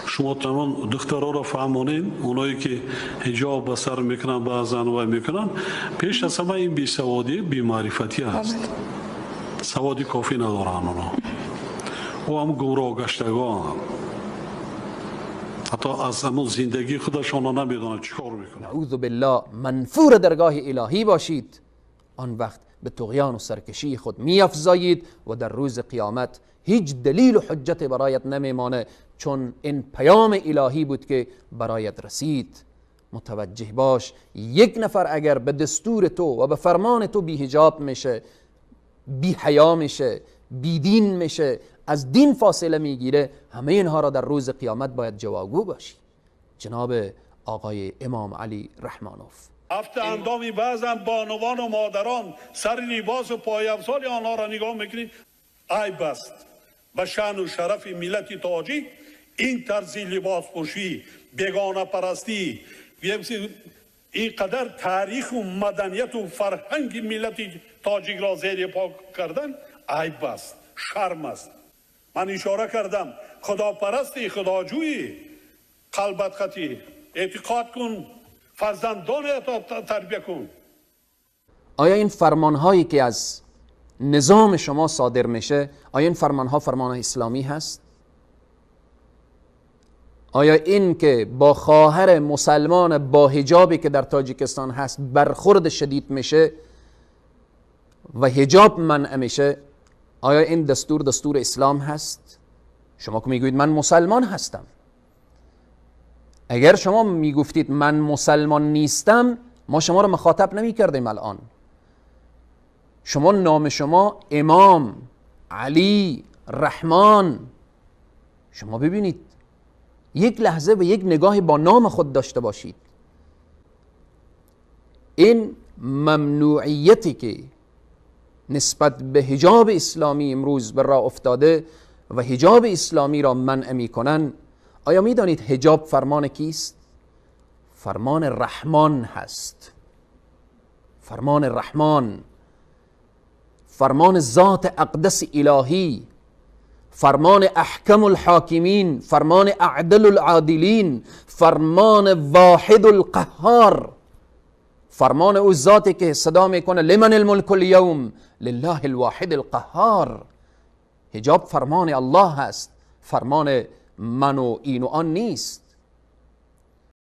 شما تمام دخترها را فهمونین، اونایی که حجاب به سر میکنن بعضن و میکنن، پیش از همه این بیسوادی بی‌معرفتی است. سوادی کافی ندارن اونا و هم گمراه گشتگان، حتی از همون زندگی خودشان را نمیدونن چیکار میکنن. نعوذ بالله منفور درگاه الهی باشید، آن وقت به طغیان و سرکشی خود میافزایید و در روز قیامت هیچ دلیل و حجت برایت نمیمانه، چون این پیام الهی بود که برایت رسید. متوجه باش یک نفر اگر به دستور تو و به فرمان تو بی حجاب میشه، بی حیا میشه، بی دین میشه، از دین فاصله میگیره، همه اینها را در روز قیامت باید جواگو باشی. جناب آقای امام علی رحمانوف. هفته اندامی بعضا بانوان و مادران سر لباس و پایافزار آنها را نگاه میکنید، عیب است به شأن و شرف ملت تاجیک این طرز لباس پوشی، بیگانه پرستی، این قدر تاریخ و مدنیت و فرهنگ ملت تاجیک را زیر پا کردن عیب است، شرم است. من اشاره کردم خدا پرستی، خداجویی، قلبت خطی، اعتقاد کن، فرزندانت تربیه کن. آیا این فرمان هایی که از نظام شما صادر میشه، آیا این فرمان ها فرمان اسلامی هست؟ آیا این که با خواهر مسلمان با حجابی که در تاجیکستان هست برخورد شدید میشه و حجاب منع میشه، آیا این دستور اسلام هست؟ شما که میگویید من مسلمان هستم، اگر شما میگفتید من مسلمان نیستم، ما شما رو مخاطب نمی کردیم. الان شما نام شما امام علی رحمان، شما ببینید یک لحظه و یک نگاه با نام خود داشته باشید. این ممنوعیتی که نسبت به حجاب اسلامی امروز بر راه افتاده و حجاب اسلامی را منع میکنن، آیا میدانید حجاب فرمان کیست؟ فرمان رحمان هست. فرمان رحمان، فرمان ذات اقدس الهی، فرمان احکم الحاکمین، فرمان اعدل العادلین، فرمان واحد القهار، فرمان او ذاتی که صدا میکنه لمن الملک اليوم لله الواحد القهار. حجاب فرمان الله هست، فرمان من و این و آن نیست.